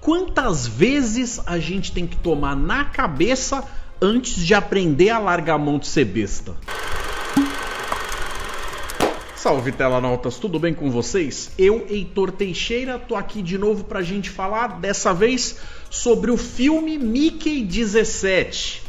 Quantas vezes a gente tem que tomar na cabeça antes de aprender a largar a mão de ser besta? Salve telanautas, tudo bem com vocês? Eu, Heitor Teixeira, tô aqui de novo pra gente falar, dessa vez, sobre o filme Mickey 17.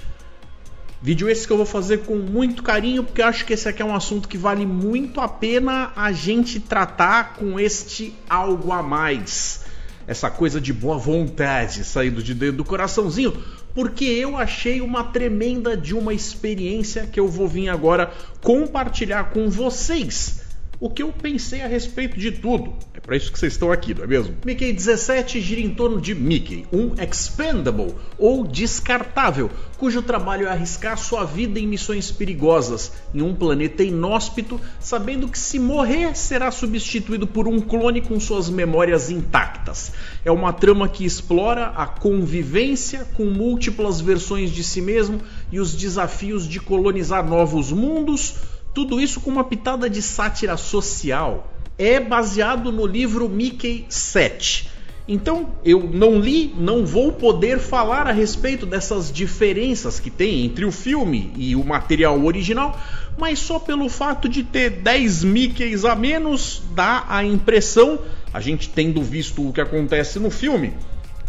Vídeo esse que eu vou fazer com muito carinho, porque eu acho que esse aqui é um assunto que vale muito a pena a gente tratar com este algo a mais. Essa coisa de boa vontade saindo de dentro do coraçãozinho, porque eu achei uma tremenda de uma experiência que eu vou vir agora compartilhar com vocês. O que eu pensei a respeito de tudo. É para isso que vocês estão aqui, não é mesmo? Mickey 17 gira em torno de Mickey, um expendable ou descartável, cujo trabalho é arriscar sua vida em missões perigosas em um planeta inóspito, sabendo que se morrer será substituído por um clone com suas memórias intactas. É uma trama que explora a convivência com múltiplas versões de si mesmo e os desafios de colonizar novos mundos. Tudo isso com uma pitada de sátira social. É baseado no livro Mickey 7. Então, eu não li, não vou poder falar a respeito dessas diferenças que tem entre o filme e o material original, mas só pelo fato de ter 10 Mickeys a menos, dá a impressão, a gente tendo visto o que acontece no filme,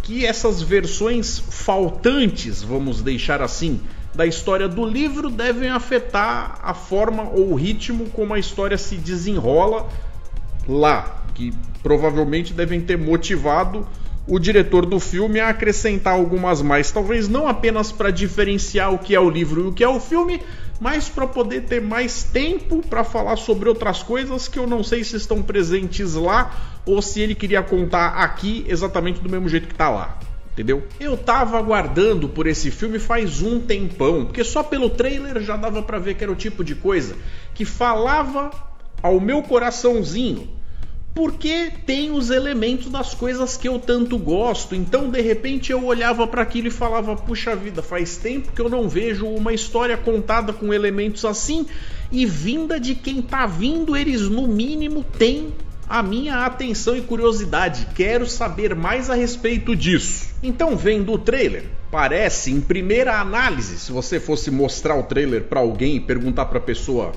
que essas versões faltantes, vamos deixar assim, da história do livro devem afetar a forma ou o ritmo como a história se desenrola lá, que provavelmente devem ter motivado o diretor do filme a acrescentar algumas mais, talvez não apenas para diferenciar o que é o livro e o que é o filme, mas para poder ter mais tempo para falar sobre outras coisas que eu não sei se estão presentes lá ou se ele queria contar aqui exatamente do mesmo jeito que está lá. Entendeu? Eu tava aguardando por esse filme faz um tempão, porque só pelo trailer já dava pra ver que era o tipo de coisa que falava ao meu coraçãozinho, porque tem os elementos das coisas que eu tanto gosto. Então de repente eu olhava pra aquilo e falava, puxa vida, faz tempo que eu não vejo uma história contada com elementos assim, e vinda de quem tá vindo, eles no mínimo têm a minha atenção e curiosidade, quero saber mais a respeito disso. Então, vendo o trailer, parece, em primeira análise, se você fosse mostrar o trailer para alguém e perguntar para a pessoa,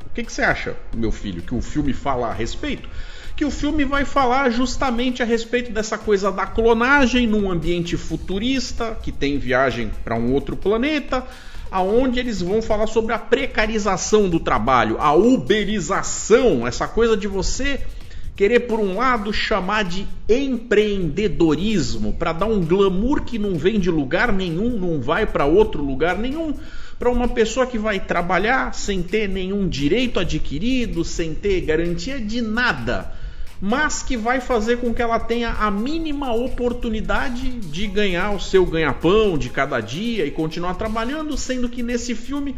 o que você acha, meu filho, que o filme fala a respeito? Que o filme vai falar justamente a respeito dessa coisa da clonagem num ambiente futurista, que tem viagem para um outro planeta, aonde eles vão falar sobre a precarização do trabalho, a uberização, essa coisa de você querer, por um lado, chamar de empreendedorismo para dar um glamour que não vem de lugar nenhum, não vai para outro lugar nenhum, para uma pessoa que vai trabalhar sem ter nenhum direito adquirido, sem ter garantia de nada, mas que vai fazer com que ela tenha a mínima oportunidade de ganhar o seu ganha-pão de cada dia e continuar trabalhando, sendo que nesse filme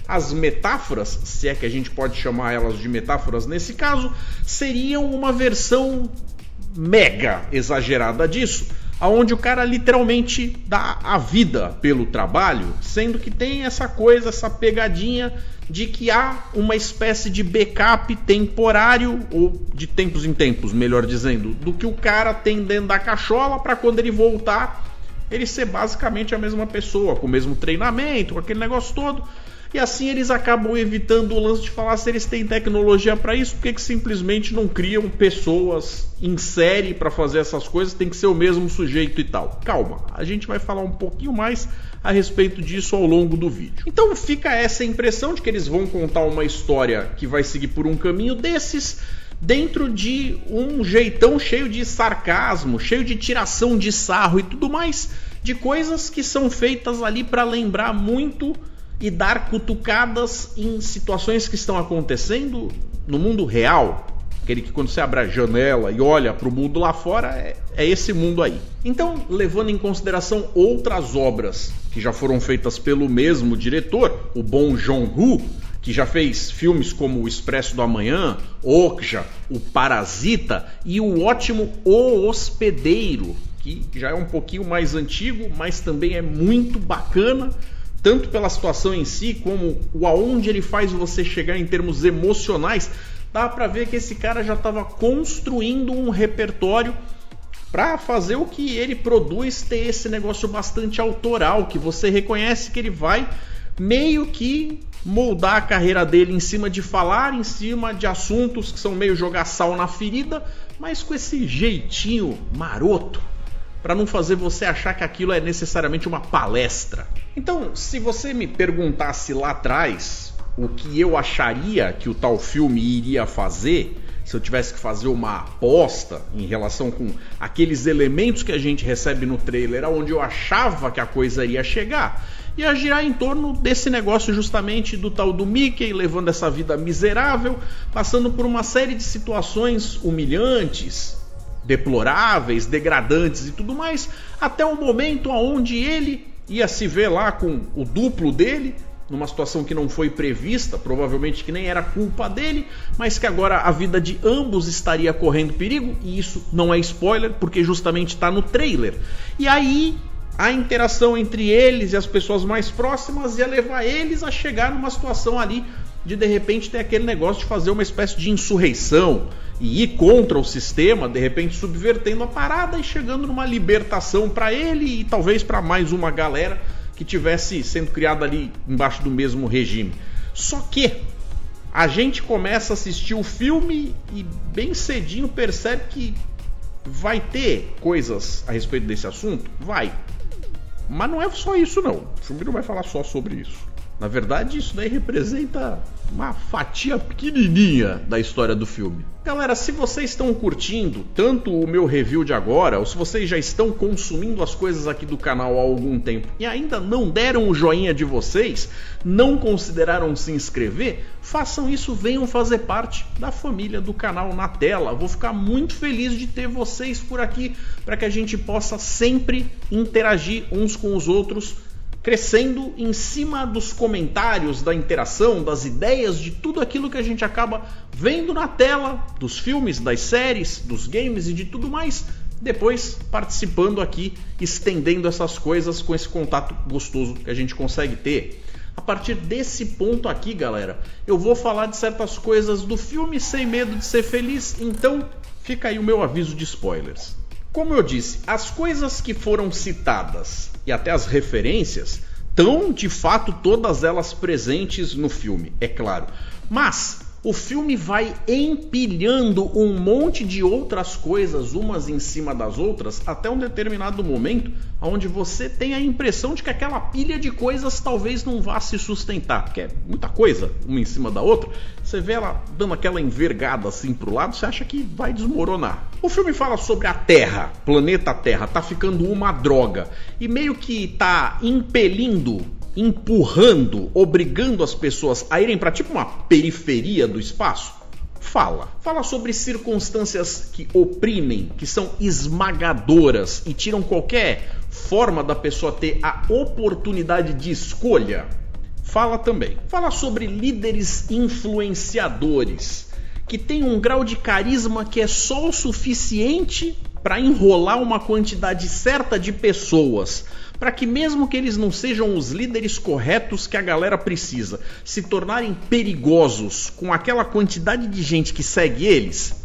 as metáforas, se é que a gente pode chamar elas de metáforas nesse caso, seriam uma versão mega exagerada disso, onde o cara literalmente dá a vida pelo trabalho, sendo que tem essa coisa, essa pegadinha de que há uma espécie de backup temporário, ou de tempos em tempos, melhor dizendo, do que o cara tem dentro da cachola para quando ele voltar, ele ser basicamente a mesma pessoa, com o mesmo treinamento, com aquele negócio todo. E assim eles acabam evitando o lance de falar se eles têm tecnologia para isso, porque que simplesmente não criam pessoas em série para fazer essas coisas, tem que ser o mesmo sujeito e tal. Calma, a gente vai falar um pouquinho mais a respeito disso ao longo do vídeo. Então fica essa impressão de que eles vão contar uma história que vai seguir por um caminho desses, dentro de um jeitão cheio de sarcasmo, cheio de tiração de sarro e tudo mais, de coisas que são feitas ali para lembrar muito e dar cutucadas em situações que estão acontecendo no mundo real. Aquele que quando você abre a janela e olha para o mundo lá fora, é esse mundo aí. Então, levando em consideração outras obras que já foram feitas pelo mesmo diretor, o Bong Joon-ho, que já fez filmes como O Expresso do Amanhã, Okja, O Parasita e o ótimo O Hospedeiro, que já é um pouquinho mais antigo, mas também é muito bacana, tanto pela situação em si, como o aonde ele faz você chegar em termos emocionais. Dá pra ver que esse cara já estava construindo um repertório para fazer o que ele produz ter esse negócio bastante autoral, que você reconhece que ele vai meio que moldar a carreira dele em cima de falar, em cima de assuntos que são meio jogar sal na ferida, mas com esse jeitinho maroto, para não fazer você achar que aquilo é necessariamente uma palestra. Então, se você me perguntasse lá atrás o que eu acharia que o tal filme iria fazer, se eu tivesse que fazer uma aposta em relação com aqueles elementos que a gente recebe no trailer, onde eu achava que a coisa iria chegar, ia girar em torno desse negócio justamente do tal do Mickey levando essa vida miserável, passando por uma série de situações humilhantes, deploráveis, degradantes e tudo mais, até o momento onde ele ia se ver lá com o duplo dele, numa situação que não foi prevista, provavelmente que nem era culpa dele, mas que agora a vida de ambos estaria correndo perigo, e isso não é spoiler, porque justamente está no trailer. E aí a interação entre eles e as pessoas mais próximas ia levar eles a chegar numa situação ali de repente ter aquele negócio de fazer uma espécie de insurreição e ir contra o sistema, de repente subvertendo a parada e chegando numa libertação para ele e talvez para mais uma galera que tivesse sendo criada ali embaixo do mesmo regime. Só que a gente começa a assistir o filme e bem cedinho percebe que vai ter coisas a respeito desse assunto? Vai. Mas não é só isso não. O filme não vai falar só sobre isso. Na verdade, isso daí representa uma fatia pequenininha da história do filme. Galera, se vocês estão curtindo tanto o meu review de agora, ou se vocês já estão consumindo as coisas aqui do canal há algum tempo e ainda não deram o joinha de vocês, não consideraram se inscrever, façam isso, venham fazer parte da família do canal na tela. Vou ficar muito feliz de ter vocês por aqui, para que a gente possa sempre interagir uns com os outros, crescendo em cima dos comentários, da interação, das ideias, de tudo aquilo que a gente acaba vendo na tela, dos filmes, das séries, dos games e de tudo mais, depois participando aqui, estendendo essas coisas com esse contato gostoso que a gente consegue ter. A partir desse ponto aqui, galera, eu vou falar de certas coisas do filme sem medo de ser feliz, então fica aí o meu aviso de spoilers. Como eu disse, as coisas que foram citadas e até as referências estão de fato todas elas presentes no filme, é claro. Mas o filme vai empilhando um monte de outras coisas, umas em cima das outras, até um determinado momento onde você tem a impressão de que aquela pilha de coisas talvez não vá se sustentar, porque é muita coisa uma em cima da outra. Você vê ela dando aquela envergada assim pro lado, você acha que vai desmoronar. O filme fala sobre a Terra, planeta Terra, tá ficando uma droga e meio que tá impelindo, empurrando, obrigando as pessoas a irem para tipo uma periferia do espaço. Fala sobre circunstâncias que oprimem, que são esmagadoras e tiram qualquer forma da pessoa ter a oportunidade de escolha. Fala sobre líderes influenciadores que têm um grau de carisma que é só o suficiente para enrolar uma quantidade certa de pessoas, para que mesmo que eles não sejam os líderes corretos que a galera precisa, se tornarem perigosos com aquela quantidade de gente que segue eles.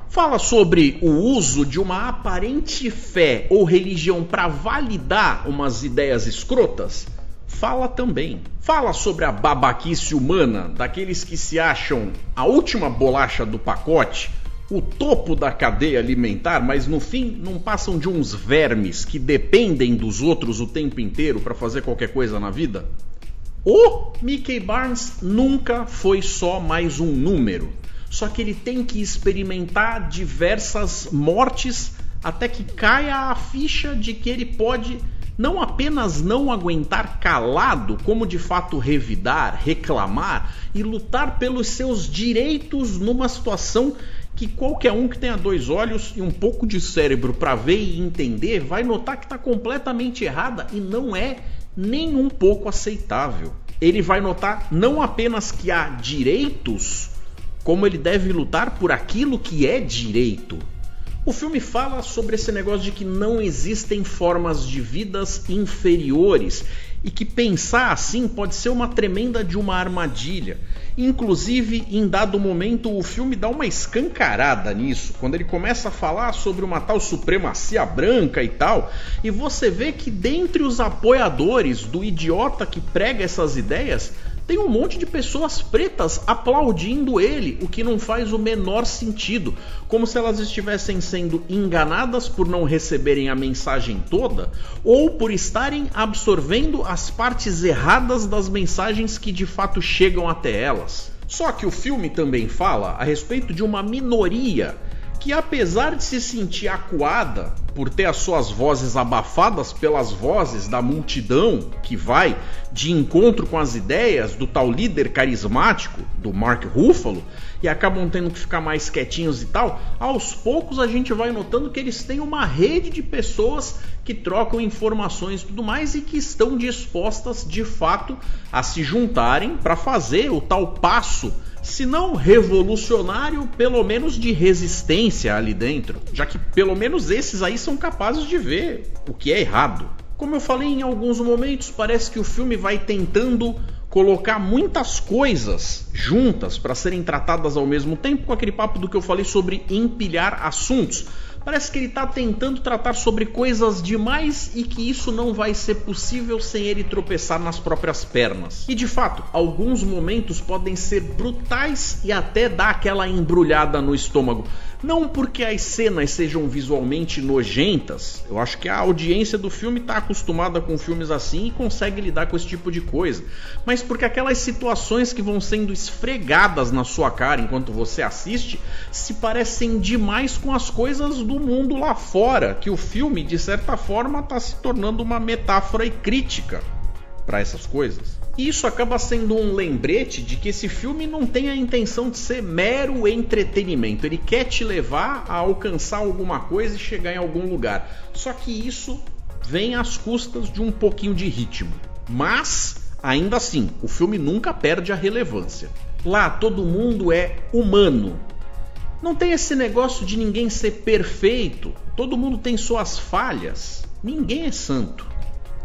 Fala sobre o uso de uma aparente fé ou religião para validar umas ideias escrotas. Fala também. Fala sobre a babaquice humana daqueles que se acham a última bolacha do pacote, o topo da cadeia alimentar, mas no fim não passam de uns vermes que dependem dos outros o tempo inteiro para fazer qualquer coisa na vida. O Mickey Barnes nunca foi só mais um número, só que ele tem que experimentar diversas mortes até que caia a ficha de que ele pode não apenas não aguentar calado, como de fato revidar, reclamar e lutar pelos seus direitos numa situação que qualquer um que tenha dois olhos e um pouco de cérebro para ver e entender vai notar que está completamente errada e não é nem um pouco aceitável. Ele vai notar não apenas que há direitos, como ele deve lutar por aquilo que é direito. O filme fala sobre esse negócio de que não existem formas de vidas inferiores e que pensar assim pode ser uma tremenda de uma armadilha. Inclusive, em dado momento, o filme dá uma escancarada nisso, quando ele começa a falar sobre uma tal supremacia branca e tal, e você vê que dentre os apoiadores do idiota que prega essas ideias, tem um monte de pessoas pretas aplaudindo ele, o que não faz o menor sentido, como se elas estivessem sendo enganadas por não receberem a mensagem toda, ou por estarem absorvendo as partes erradas das mensagens que de fato chegam até elas. Só que o filme também fala a respeito de uma minoria que, apesar de se sentir acuada por ter as suas vozes abafadas pelas vozes da multidão que vai de encontro com as ideias do tal líder carismático, do Mark Ruffalo, e acabam tendo que ficar mais quietinhos e tal, aos poucos a gente vai notando que eles têm uma rede de pessoas que trocam informações e tudo mais e que estão dispostas de fato a se juntarem para fazer o tal passo, se não revolucionário, pelo menos de resistência ali dentro, já que pelo menos esses aí são capazes de ver o que é errado. Como eu falei em alguns momentos, parece que o filme vai tentando colocar muitas coisas juntas para serem tratadas ao mesmo tempo, com aquele papo do que eu falei sobre empilhar assuntos. Parece que ele está tentando tratar sobre coisas demais e que isso não vai ser possível sem ele tropeçar nas próprias pernas. E de fato, alguns momentos podem ser brutais e até dar aquela embrulhada no estômago. Não porque as cenas sejam visualmente nojentas, eu acho que a audiência do filme está acostumada com filmes assim e consegue lidar com esse tipo de coisa, mas porque aquelas situações que vão sendo esfregadas na sua cara enquanto você assiste se parecem demais com as coisas do mundo lá fora, que o filme de certa forma está se tornando uma metáfora e crítica para essas coisas. E isso acaba sendo um lembrete de que esse filme não tem a intenção de ser mero entretenimento. Ele quer te levar a alcançar alguma coisa e chegar em algum lugar. Só que isso vem às custas de um pouquinho de ritmo. Mas, ainda assim, o filme nunca perde a relevância. Lá todo mundo é humano. Não tem esse negócio de ninguém ser perfeito. Todo mundo tem suas falhas. Ninguém é santo.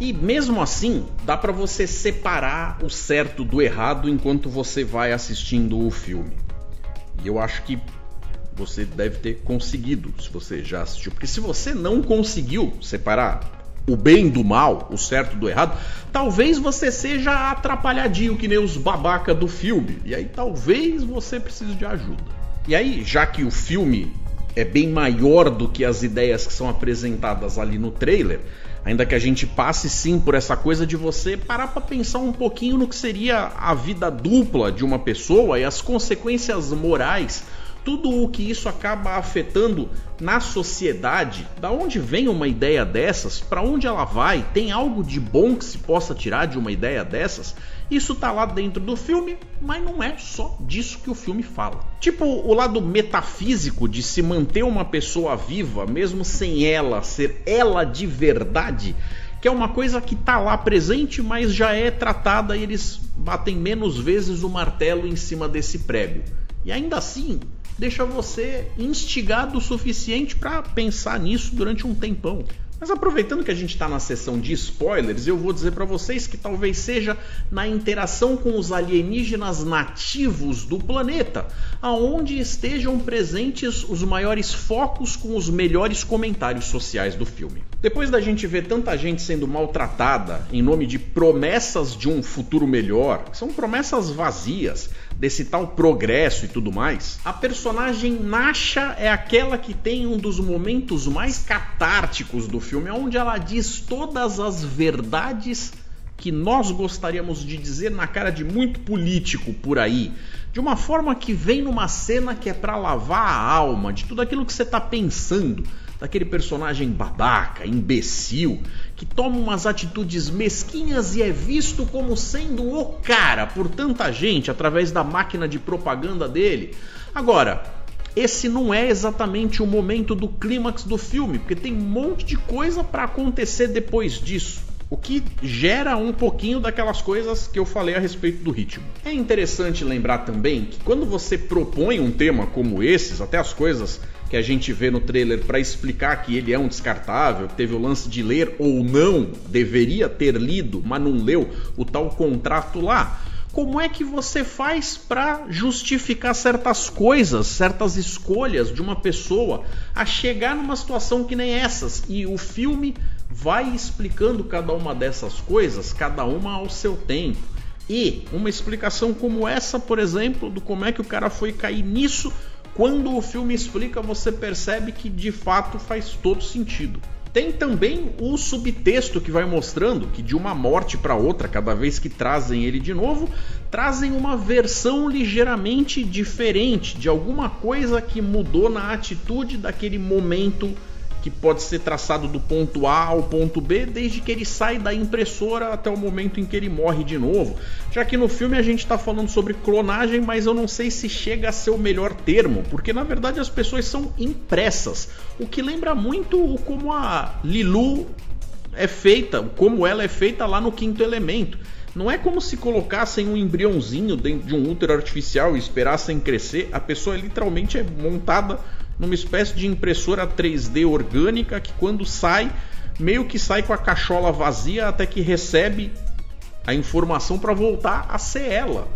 E mesmo assim, dá pra você separar o certo do errado enquanto você vai assistindo o filme. E eu acho que você deve ter conseguido, se você já assistiu. Porque se você não conseguiu separar o bem do mal, o certo do errado, talvez você seja atrapalhadinho que nem os babaca do filme. E aí talvez você precise de ajuda. E aí, já que o filme é bem maior do que as ideias que são apresentadas ali no trailer, ainda que a gente passe sim por essa coisa de você parar para pensar um pouquinho no que seria a vida dupla de uma pessoa e as consequências morais, tudo o que isso acaba afetando na sociedade, da onde vem uma ideia dessas, para onde ela vai, tem algo de bom que se possa tirar de uma ideia dessas, isso tá lá dentro do filme, mas não é só disso que o filme fala. Tipo o lado metafísico de se manter uma pessoa viva, mesmo sem ela ser ela de verdade, que é uma coisa que tá lá presente, mas já é tratada e eles batem menos vezes o martelo em cima desse prego. E ainda assim, deixa você instigado o suficiente para pensar nisso durante um tempão. Mas aproveitando que a gente está na sessão de spoilers, eu vou dizer para vocês que talvez seja na interação com os alienígenas nativos do planeta, aonde estejam presentes os maiores focos com os melhores comentários sociais do filme. Depois da gente ver tanta gente sendo maltratada em nome de promessas de um futuro melhor, que são promessas vazias, desse tal progresso e tudo mais, a personagem Nasha é aquela que tem um dos momentos mais catárticos do filme, onde ela diz todas as verdades que nós gostaríamos de dizer na cara de muito político por aí, de uma forma que vem numa cena que é pra lavar a alma de tudo aquilo que você tá pensando, daquele personagem babaca, imbecil, que toma umas atitudes mesquinhas e é visto como sendo o cara por tanta gente através da máquina de propaganda dele. Agora, esse não é exatamente o momento do clímax do filme, porque tem um monte de coisa para acontecer depois disso, o que gera um pouquinho daquelas coisas que eu falei a respeito do ritmo. É interessante lembrar também que quando você propõe um tema como esses, até as coisas que a gente vê no trailer para explicar que ele é um descartável, que teve o lance de ler ou não, deveria ter lido, mas não leu o tal contrato lá. como é que você faz para justificar certas coisas, certas escolhas de uma pessoa a chegar numa situação que nem essas? E o filme vai explicando cada uma dessas coisas, cada uma ao seu tempo. E uma explicação como essa, por exemplo, do como é que o cara foi cair nisso, quando o filme explica, você percebe que de fato faz todo sentido. Tem também o subtexto que vai mostrando que de uma morte para outra, cada vez que trazem ele de novo, trazem uma versão ligeiramente diferente de alguma coisa que mudou na atitude daquele momento que pode ser traçado do ponto A ao ponto B, desde que ele sai da impressora até o momento em que ele morre de novo. Já que no filme a gente está falando sobre clonagem, mas eu não sei se chega a ser o melhor termo, porque na verdade as pessoas são impressas, o que lembra muito como a Lilu é feita, como ela é feita lá no Quinto Elemento. Não é como se colocassem um embriãozinho dentro de um útero artificial e esperassem crescer. A pessoa literalmente é montada numa espécie de impressora 3D orgânica que quando sai, meio que sai com a cachola vazia até que recebe a informação para voltar a ser ela.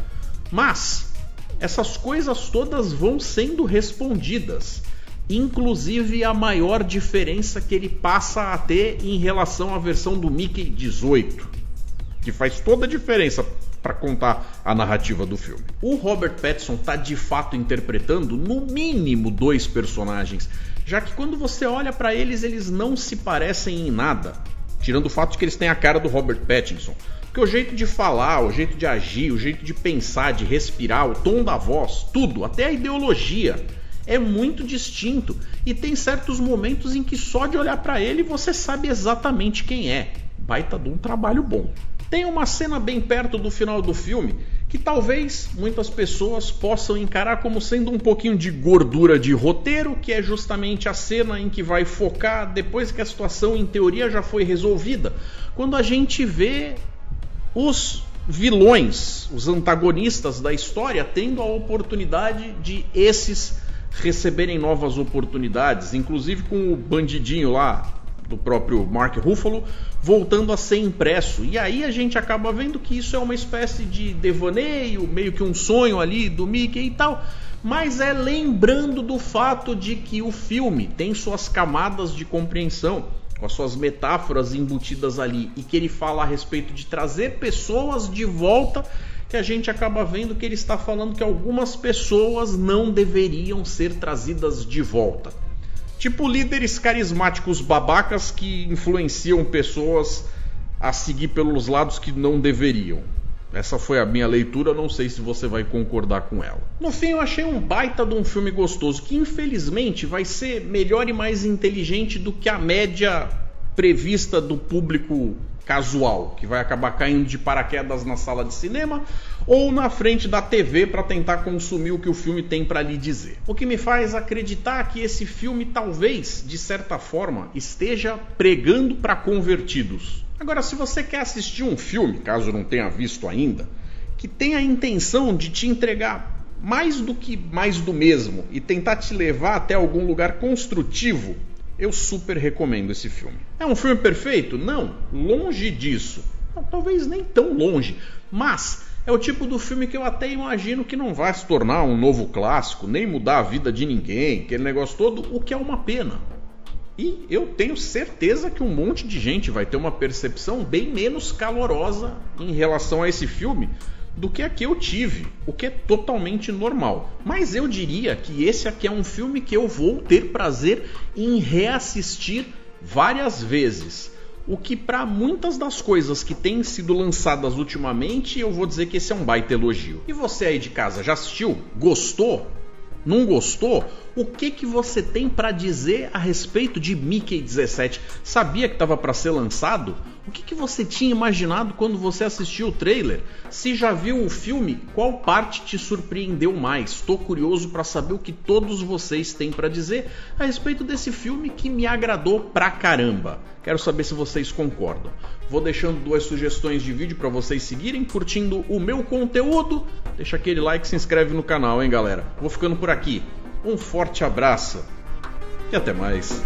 Mas essas coisas todas vão sendo respondidas, inclusive a maior diferença que ele passa a ter em relação à versão do Mickey 18, que faz toda a diferença para contar a narrativa do filme. O Robert Pattinson está de fato interpretando no mínimo 2 personagens, já que quando você olha para eles, eles não se parecem em nada, tirando o fato de que eles têm a cara do Robert Pattinson. Porque o jeito de falar, o jeito de agir, o jeito de pensar, de respirar, o tom da voz, tudo, até a ideologia, é muito distinto. E tem certos momentos em que só de olhar para ele você sabe exatamente quem é. Baita de um trabalho bom. Tem uma cena bem perto do final do filme que talvez muitas pessoas possam encarar como sendo um pouquinho de gordura de roteiro, que é justamente a cena em que vai focar depois que a situação em teoria já foi resolvida, quando a gente vê os vilões, os antagonistas da história tendo a oportunidade de esses receberem novas oportunidades, inclusive com o bandidinho lá do próprio Mark Ruffalo voltando a ser impresso. E aí a gente acaba vendo que isso é uma espécie de devaneio, meio que um sonho ali do Mickey e tal, mas é lembrando do fato de que o filme tem suas camadas de compreensão, com as suas metáforas embutidas ali, e que ele fala a respeito de trazer pessoas de volta, que a gente acaba vendo que ele está falando que algumas pessoas não deveriam ser trazidas de volta. Tipo líderes carismáticos babacas que influenciam pessoas a seguir pelos lados que não deveriam. Essa foi a minha leitura, não sei se você vai concordar com ela. No fim eu achei um baita de um filme gostoso, que infelizmente vai ser melhor e mais inteligente do que a média prevista do público casual, que vai acabar caindo de paraquedas na sala de cinema ou na frente da TV para tentar consumir o que o filme tem para lhe dizer. O que me faz acreditar que esse filme talvez, de certa forma, esteja pregando para convertidos. Agora, se você quer assistir um filme, caso não tenha visto ainda, que tenha a intenção de te entregar mais do que mais do mesmo e tentar te levar até algum lugar construtivo, eu super recomendo esse filme. É um filme perfeito? Não, longe disso. Não, talvez nem tão longe, mas é o tipo do filme que eu até imagino que não vai se tornar um novo clássico, nem mudar a vida de ninguém, aquele negócio todo, o que é uma pena. E eu tenho certeza que um monte de gente vai ter uma percepção bem menos calorosa em relação a esse filme do que a que eu tive, o que é totalmente normal. Mas eu diria que esse aqui é um filme que eu vou ter prazer em reassistir várias vezes. O que para muitas das coisas que têm sido lançadas ultimamente, eu vou dizer que esse é um baita elogio. E você aí de casa, já assistiu? Gostou? Não gostou? O que você tem para dizer a respeito de Mickey 17? Sabia que estava para ser lançado? O que você tinha imaginado quando você assistiu o trailer? Se já viu o filme, qual parte te surpreendeu mais? Estou curioso para saber o que todos vocês têm para dizer a respeito desse filme que me agradou pra caramba. Quero saber se vocês concordam. Vou deixando 2 sugestões de vídeo para vocês seguirem, curtindo o meu conteúdo. Deixa aquele like e se inscreve no canal, hein, galera? Vou ficando por aqui. Um forte abraço e até mais.